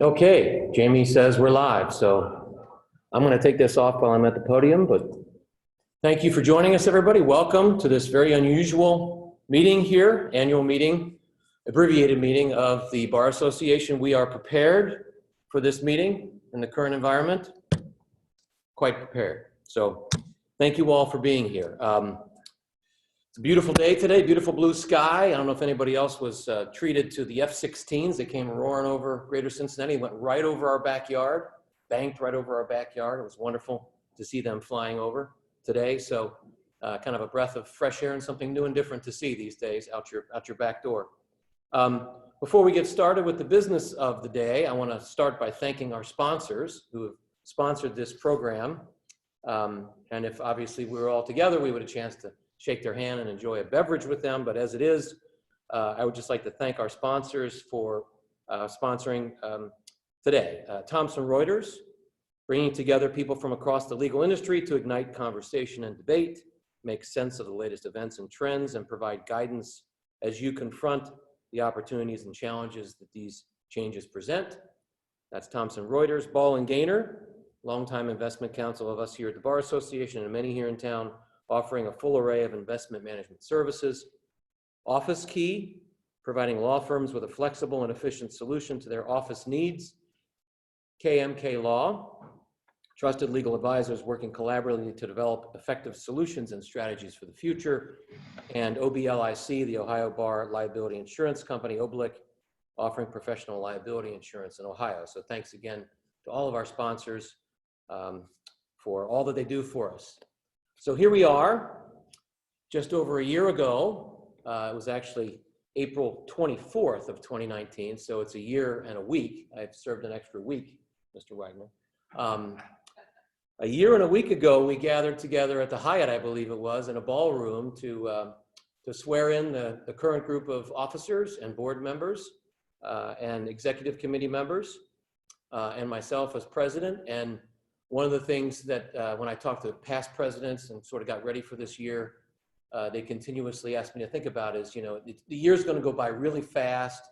Okay, Jamie says we're live, so I'm going to take this off while I'm at the podium, but thank you for joining us, everybody. Welcome to this very unusual meeting here, annual meeting, abbreviated meeting of the Bar Association. We are prepared for this meeting in the current environment, quite prepared. So thank you all for being here. It's a beautiful day today, beautiful blue sky. I don't know if anybody else was treated to the F-16s that came roaring over greater Cincinnati, went right over our backyard, banked right over our backyard. It was wonderful to see them flying over today. So kind of a breath of fresh air and something new and different to see these days out your back door. Before we get started with the business of the day, I want to start by thanking our sponsors who have sponsored this program. And if obviously we were all together, we would have a chance to shake their hand and enjoy a beverage with them. But as it is, I would just like to thank our sponsors for sponsoring today. Thomson Reuters, bringing together people from across the legal industry to ignite conversation and debate, make sense of the latest events and trends, and provide guidance as you confront the opportunities and challenges that these changes present. That's Thomson Reuters. Ball & Gaynor, longtime investment counsel of us here at the Bar Association and many here in town, offering a full array of investment management services. Office Key, providing law firms with a flexible and efficient solution to their office needs. KMK Law, trusted legal advisors working collaboratively to develop effective solutions and strategies for the future. And OBLIC, the Ohio Bar Liability Insurance Company, OBLIC, offering professional liability insurance in Ohio. So thanks again to all of our sponsors for all that they do for us. So here we are, just over a year ago. It was actually April 24th of 2019, so it's a year and a week. I've served an extra week, Mr. Wagner. A year and a week ago, we gathered together at the Hyatt, I believe it was, in a ballroom to swear in the current group of officers and board members and executive committee members and myself as president. And one of the things that when I talked to past presidents and sort of got ready for this year, they continuously asked me to think about is, you know, the year's going to go by really fast.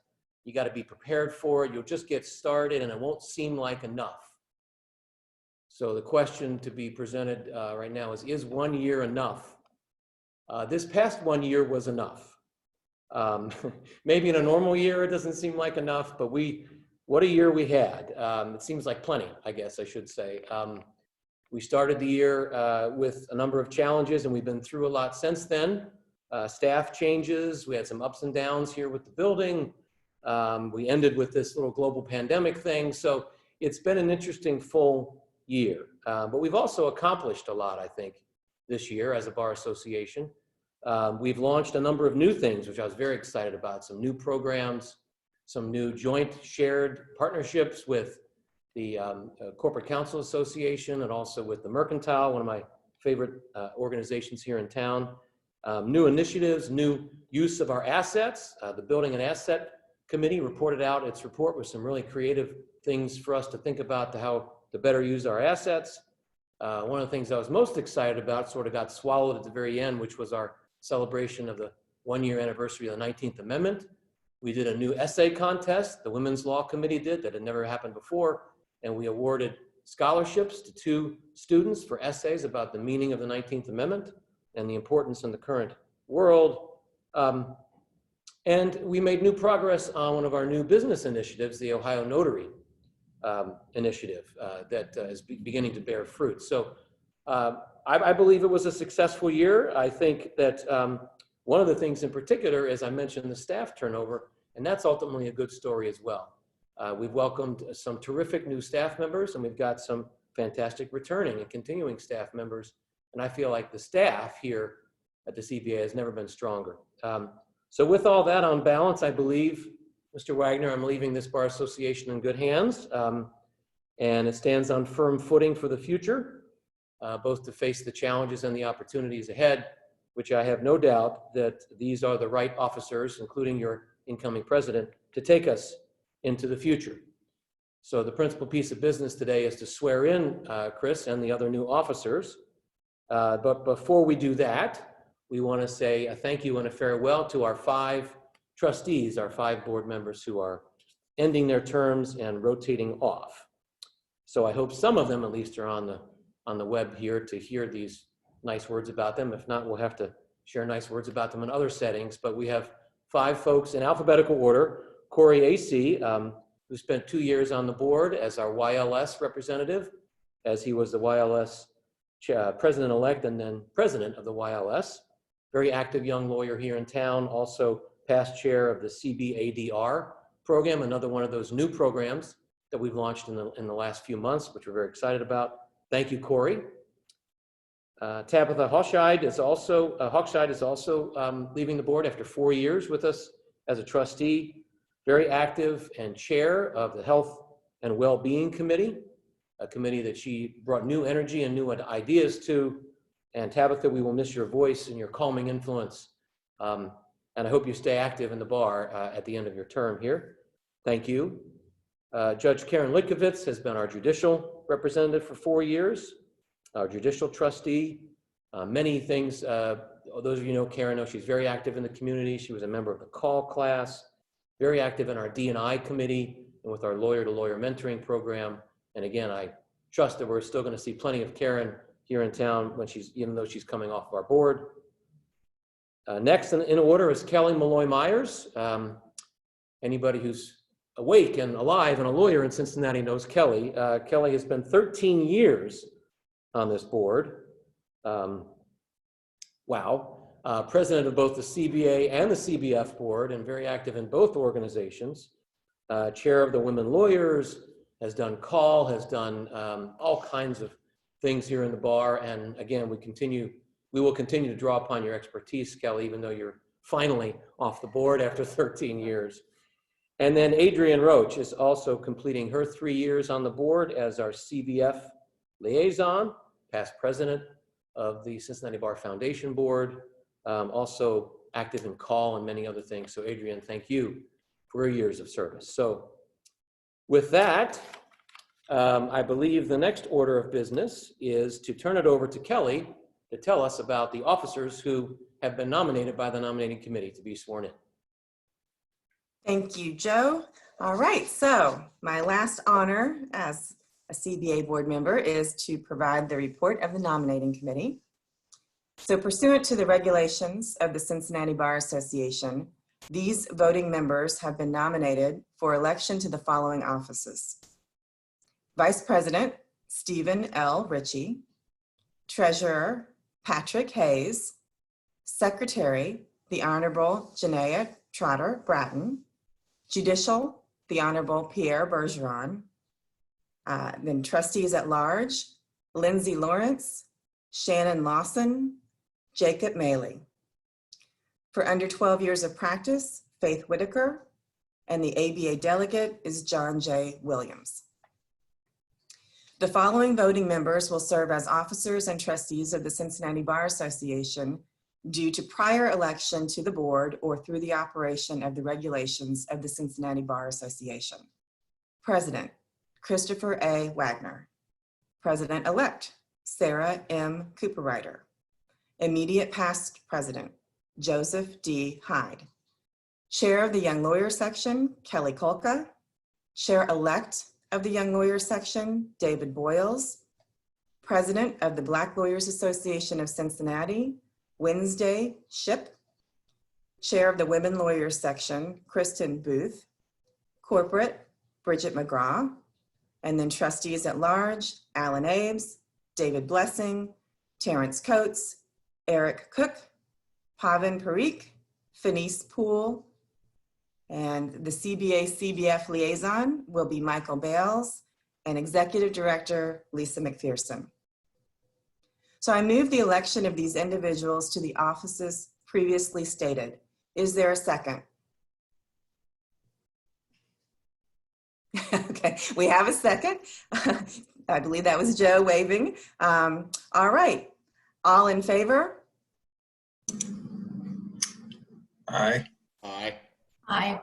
You got to be prepared for it. You'll just get started and it won't seem like enough. So the question to be presented right now is 1 year enough? This past 1 year was enough. Maybe in a normal year, it doesn't seem like enough, but what a year we had. It seems like plenty, I guess I should say. We started the year with a number of challenges, and we've been through a lot since then. Staff changes, we had some ups and downs here with the building. We ended with this little global pandemic thing. So it's been an interesting full year. But we've also accomplished a lot, I think, this year as a Bar Association. We've launched a number of new things, which I was very excited about, some new programs, some new joint shared partnerships with the Corporate Counsel Association and also with the Mercantile, one of my favorite organizations here in town. New initiatives, new use of our assets. The Building and Asset Committee reported out its report with some really creative things for us to think about how to better use our assets. One of the things I was most excited about sort of got swallowed at the very end, which was our celebration of the 1-year anniversary of the 19th Amendment. We did a new essay contest, the Women's Law Committee did, that had never happened before, and we awarded scholarships to 2 students for essays about the meaning of the 19th Amendment and the importance in the current world. And we made new progress on one of our new business initiatives, the Ohio Notary initiative that is beginning to bear fruit. So I believe it was a successful year. I think that one of the things in particular is I mentioned the staff turnover, and that's ultimately a good story as well. We've welcomed some terrific new staff members, and we've got some fantastic returning and continuing staff members. And I feel like the staff here at the CBA has never been stronger. So with all that on balance, I believe, Mr. Wagner, I'm leaving this Bar Association in good hands, and it stands on firm footing for the future, both to face the challenges and the opportunities ahead, which I have no doubt that these are the right officers, including your incoming president, to take us into the future. So the principal piece of business today is to swear in Chris and the other new officers. But before we do that, we want to say a thank you and a farewell to our 5 trustees, our 5 board members who are ending their terms and rotating off. So I hope some of them at least are on the web here to hear these nice words about them. If not, we'll have to share nice words about them in other settings. But we have 5 folks in alphabetical order. Corey AC, who spent 2 years on the board as our YLS representative, as he was the YLS president-elect and then president of the YLS. Very active young lawyer here in town, also past chair of the CBADR program, another one of those new programs that we've launched in the last few months, which we're very excited about. Thank you, Corey. Tabitha Hawkshide is also leaving the board after 4 years with us as a trustee, very active and chair of the Health and Well-Being Committee, a committee that she brought new energy and new ideas to. And Tabitha, we will miss your voice and your calming influence. And I hope you stay active in the bar at the end of your term here. Thank you. Judge Karen Litkovitz has been our judicial representative for 4 years, our judicial trustee. Many things, those of you know Karen know she's very active in the community. She was a member of the call class, very active in our D&I committee and with our lawyer-to-lawyer mentoring program. And again, I trust that we're still going to see plenty of Karen here in town when even though she's coming off of our board. Next in order is Kelly Malloy Myers. Anybody who's awake and alive and a lawyer in Cincinnati knows Kelly. Kelly has been 13 years on this board. Wow. President of both the CBA and the CBF board and very active in both organizations. Chair of the Women Lawyers, has done call, has done all kinds of things here in the bar. And again, we will continue to draw upon your expertise, Kelly, even though you're finally off the board after 13 years. And then Adrienne Roach is also completing her 3 years on the board as our CBF liaison, past president of the Cincinnati Bar Foundation Board, also active in call and many other things. So Adrienne, thank you for your years of service. So with that, I believe the next order of business is to turn it over to Kelly to tell us about the officers who have been nominated by the nominating committee to be sworn in. Thank you, Joe. All right, so my last honor as a CBA board member is to provide the report of the nominating committee. So pursuant to the regulations of the Cincinnati Bar Association, these voting members have been nominated for election to the following offices: Vice President, Stephen L. Ritchie; Treasurer, Patrick Hayes; Secretary, the Honorable Janaea Trotter Bratton; Judicial, the Honorable Pierre Bergeron; then Trustees at Large, Lindsay Lawrence, Shannon Lawson, Jacob Maley. For under 12 years of practice, Faith Whitaker, and the ABA delegate is John J. Williams. The following voting members will serve as officers and trustees of the Cincinnati Bar Association due to prior election to the board or through the operation of the regulations of the Cincinnati Bar Association. President, Christopher A. Wagner. President-elect, Sarah M. Cooperrider. Immediate past president, Joseph D. Hyde. Chair of the Young Lawyers Section, Kelly Kolka. Chair-elect of the Young Lawyers Section, David Boyles. President of the Black Lawyers Association of Cincinnati, Wednesday Ship. Chair of the Women Lawyers Section, Kristen Booth. Corporate, Bridget McGraw. And then trustees at large, Alan Abes, David Blessing, Terrence Coates, Eric Cook, Pavan Parikh, Fenice Poole, and the CBA-CBF liaison will be Michael Bales, and Executive Director, Lisa McPherson. So I move the election of these individuals to the offices previously stated. Is there a second? Okay, we have a second. I believe that was Joe waving. All right, all in favor? Aye. Aye. Aye.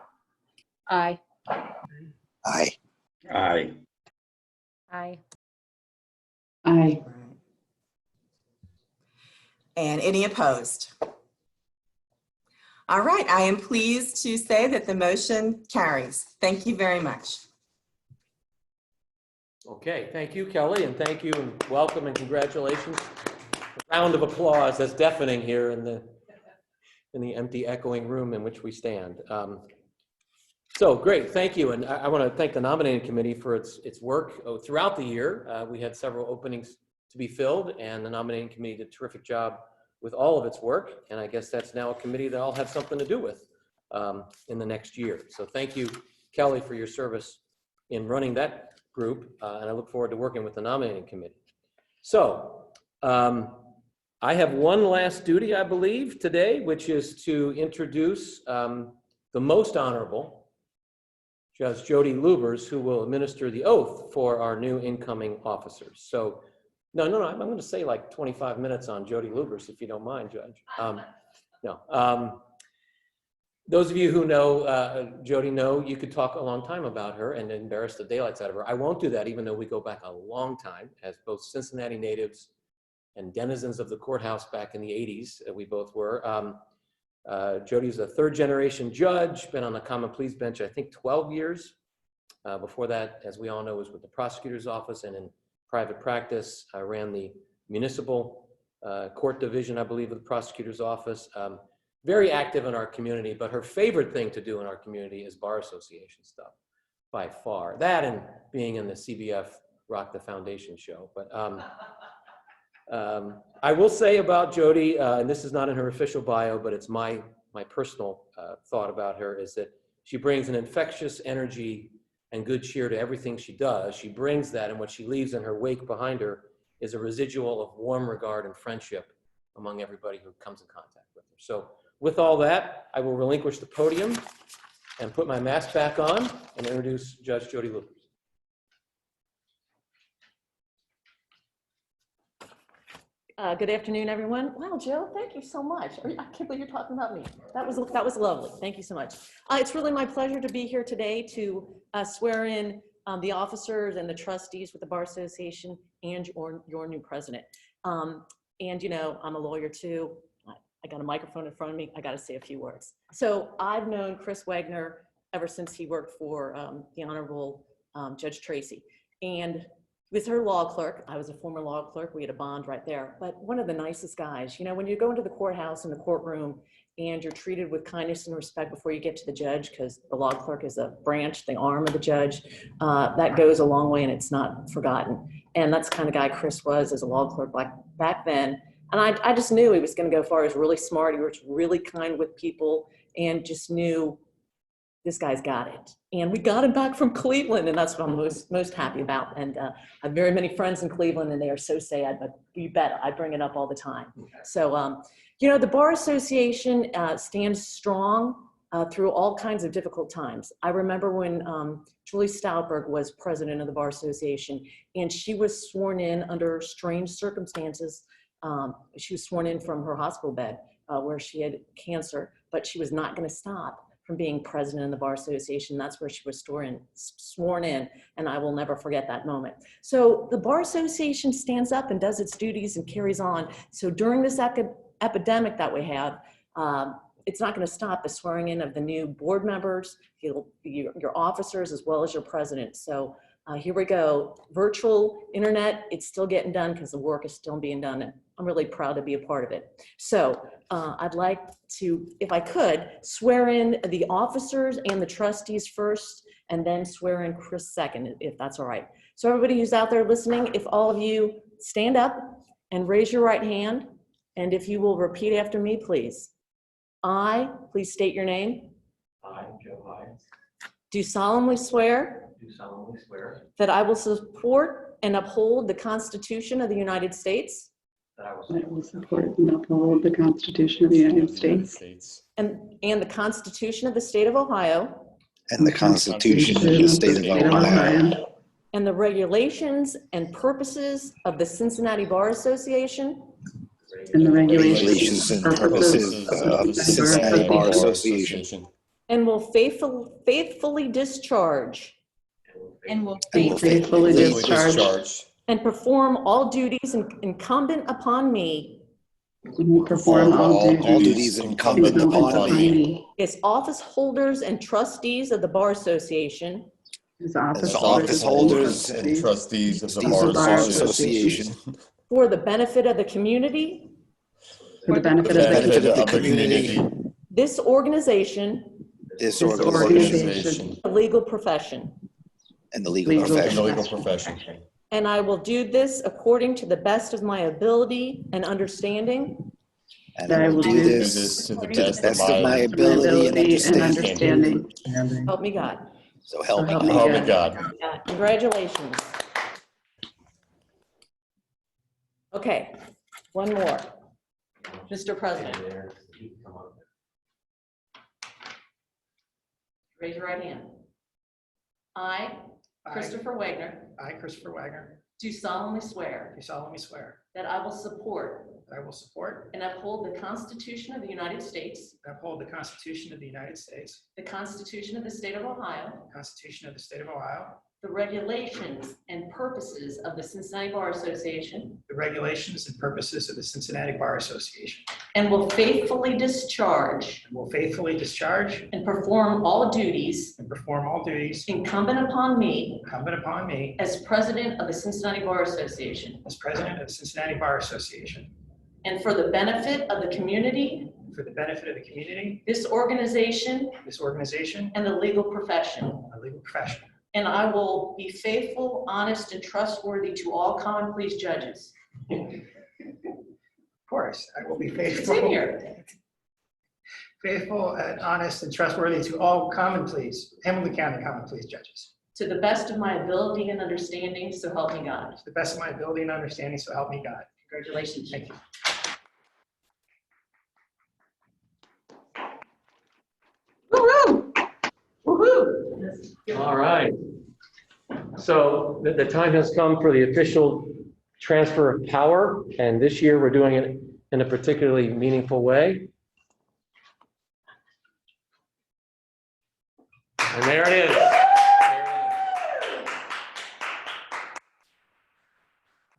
Aye. Aye. Aye. Aye. Aye. And any opposed? All right, I am pleased to say that the motion carries. Thank you very much. Okay, thank you, Kelly, and thank you and welcome and congratulations. A round of applause that's deafening here in the empty echoing room in which we stand. So great, thank you. And I want to thank the nominating committee for its work throughout the year. We had several openings to be filled, and the nominating committee did a terrific job with all of its work. And I guess that's now a committee that I'll have something to do with in the next year. So thank you, Kelly, for your service in running that group. And I look forward to working with the nominating committee. So I have one last duty, I believe, today, which is to introduce the most honorable Judge Jody Luebbers, who will administer the oath for our new incoming officers. So, no, I'm going to say like 25 minutes on Jody Luebbers, if you don't mind, Judge. Those of you who know Jody know you could talk a long time about her and embarrass the daylights out of her. I won't do that, even though we go back a long time as both Cincinnati natives and denizens of the courthouse back in the 80s. We both were. Jody's a third-generation judge, been on the common pleas bench, I think 12 years. Before that, as we all know, was with the prosecutor's office and in private practice. I ran the municipal court division, I believe, of the prosecutor's office. Very active in our community, but her favorite thing to do in our community is Bar Association stuff, by far. That and being in the CBF Rock the Foundation show. But I will say about Jody, and this is not in her official bio, but it's my personal thought about her, is that she brings an infectious energy and good cheer to everything she does. She brings that, and what she leaves in her wake behind her is a residual of warm regard and friendship among everybody who comes in contact with her. So with all that, I will relinquish the podium and put my mask back on and introduce Judge Jody Luebbers. Good afternoon, everyone. Wow, Joe, thank you so much. I can't believe you're talking about me. That was lovely. Thank you so much. It's really my pleasure to be here today to swear in the officers and the trustees with the Bar Association and your new president. And you know, I'm a lawyer too. I got a microphone in front of me. I got to say a few words. So I've known Chris Wagner ever since he worked for the Honorable Judge Tracy. And with her law clerk, I was a former law clerk, we had a bond right there, but one of the nicest guys. You know, when you go into the courthouse and the courtroom and you're treated with kindness and respect before you get to the judge, because the law clerk is a branch, the arm of the judge, that goes a long way and it's not forgotten. And that's the kind of guy Chris was as a law clerk back then. And I just knew he was going to go far. He was really smart, he was really kind with people, and just knew this guy's got it. And we got him back from Cleveland, and that's what I'm most happy about. And I have very many friends in Cleveland, and they are so sad, but you bet I bring it up all the time. So, you know, the Bar Association stands strong through all kinds of difficult times. I remember when Julie Stauberg was president of the Bar Association, and she was sworn in under strange circumstances. She was sworn in from her hospital bed where she had cancer, but she was not going to stop from being president of the Bar Association. That's where she was sworn in, and I will never forget that moment. So the Bar Association stands up and does its duties and carries on. So during this epidemic that we have, it's not going to stop the swearing in of the new board members, your officers, as well as your president. So here we go. Virtual internet, it's still getting done because the work is still being done, and I'm really proud to be a part of it. So I'd like to, if I could, swear in the officers and the trustees first, and then swear in Chris second, if that's all right. So everybody who's out there listening, if all of you stand up and raise your right hand, and if you will repeat after me, please. I, please state your name. I, Joe Hyde, Do solemnly swear do solemnly swear that I will support and uphold the Constitution of the United States that I I will support and uphold the Constitution of the United States and the Constitution of the State of Ohio And the Constitution of the State of Ohio. and the regulations and purposes of the Cincinnati Bar Association and the Regulations and purposes of the Cincinnati Bar Association. and will faithfully discharge And will And will faithfully faithfully discharge and perform all duties incumbent upon me and will perform all duties incumbent upon me as office holders and trustees of the Bar Association as as office office holders and and trustees of the trustees of the Bar Bar Association Association for the benefit of the community. for the benefit for the of the benefit community. of the community, This organization, this This organization, organization the legal profession. and the legal Legal and the profession. legal profession. And I will do this according to the best of my ability and understanding. And I will do Do this this to the to the best best of of my my ability and understanding. Help me God. So help me help me God. Help me God. Congratulations. Okay, one more. Mr. President, raise your right hand. I, Christopher Wagner, I, Christopher Wagner, do solemnly swear do solemnly swear that I will support that I will support and uphold the Constitution of the United States, and uphold the Constitution of the United States, the Constitution of the State of Ohio, the Constitution of the State of Ohio, the regulations and purposes of the Cincinnati Bar Association, the regulations and purposes of the Cincinnati Bar Association, and will faithfully discharge and will faithfully discharge and perform all duties and perform all duties incumbent upon me incumbent upon me as President of the Cincinnati Bar Association, as President of the Cincinnati Bar Association, and for the benefit of the community, for the benefit of the community, this organization, this organization, and the legal profession. and the legal profession. And I will be faithful, honest, and trustworthy to all common pleas judges. Of course, I will be It's in faithful, here. faithful and honest and trustworthy to all common pleas, Hamilton County common pleas judges, To the best of my ability and understanding, so help me God. to the best of my ability and understanding, so help me God. Congratulations. Thank you. Woo-hoo! Woo-hoo! All right. So the time has come for the official transfer of power, and this year we're doing it in a particularly meaningful way. And there it is.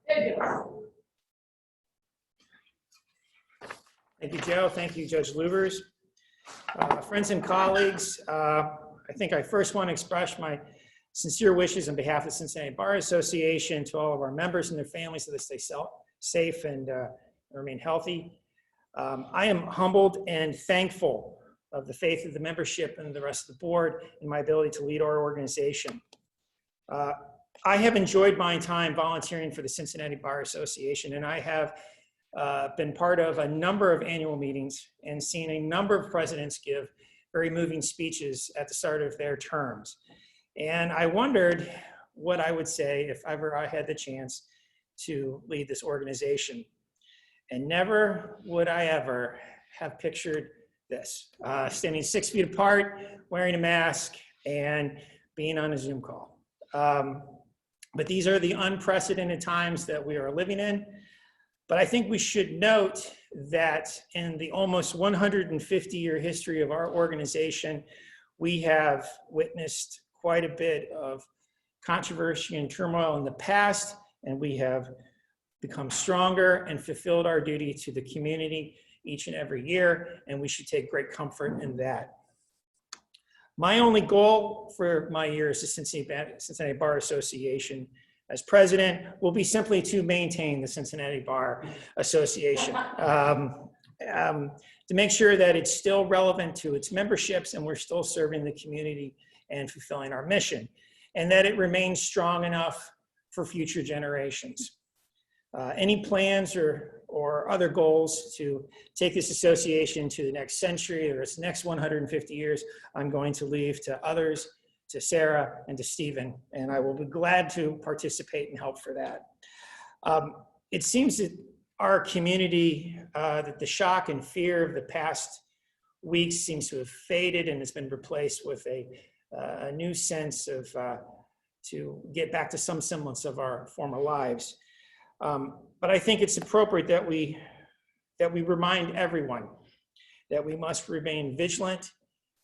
There you go. Thank you, Joe. Thank you, Judge Luebbers. Friends and colleagues, I think I first want to express my sincere wishes on behalf of the Cincinnati Bar Association to all of our members and their families that they stay safe and remain healthy. I am humbled and thankful of the faith of the membership and the rest of the board in my ability to lead our organization. I have enjoyed my time volunteering for the Cincinnati Bar Association, and I have been part of a number of annual meetings and seen a number of presidents give very moving speeches at the start of their terms. And I wondered what I would say if ever I had the chance to lead this organization. And never would I ever have pictured this, standing 6 feet apart, wearing a mask, and being on a Zoom call. But these are the unprecedented times that we are living in. But I think we should note that in the almost 150-year history of our organization, we have witnessed quite a bit of controversy and turmoil in the past, and we have become stronger and fulfilled our duty to the community each and every year, and we should take great comfort in that. My only goal for my year as the Cincinnati Bar Association as president will be simply to maintain the Cincinnati Bar Association, to make sure that it's still relevant to its memberships and we're still serving the community and fulfilling our mission, and that it remains strong enough for future generations. Any plans or other goals to take this association to the next century or its next 150 years, I'm going to leave to others, to Sarah and to Stephen, and I will be glad to participate and help for that. It seems that our community, that the shock and fear of the past weeks seems to have faded and has been replaced with a new sense of to get back to some semblance of our former lives. But I think it's appropriate that we remind everyone that we must remain vigilant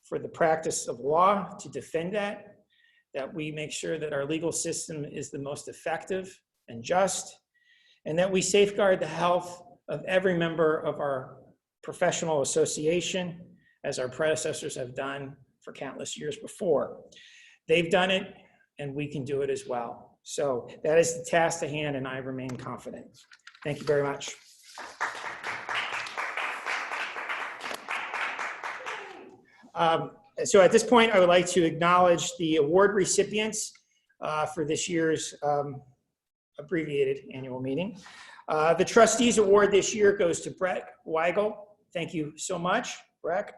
for the practice of law to defend that we make sure that our legal system is the most effective and just, and that we safeguard the health of every member of our professional association, as our predecessors have done for countless years before. They've done it, and we can do it as well. So that is the task at hand, and I remain confident. Thank you very much. So at this point, I would like to acknowledge the award recipients for this year's abbreviated annual meeting. The Trustees Award this year goes to Brett Weigel. Thank you so much, Brett.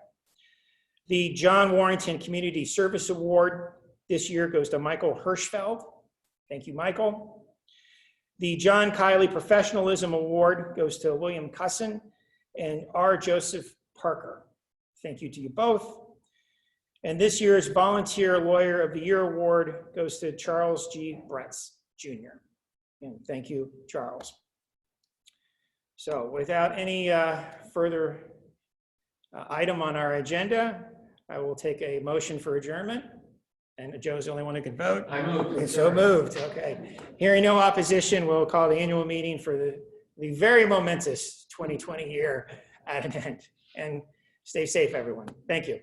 The John Warrington Community Service Award this year goes to Michael Hirschfeld. Thank you, Michael. The John Kiley Professionalism Award goes to William Cusson and R. Joseph Parker. Thank you to you both. And this year's Volunteer Lawyer of the Year Award goes to Charles G. Bretz, Jr. And thank you, Charles. So without any further item on our agenda, I will take a motion for adjournment. And Joe's the only one who can vote. I move. So moved, okay. Hearing no opposition, we'll call the annual meeting for the very momentous 2020 year at an end. And stay safe, everyone. Thank you.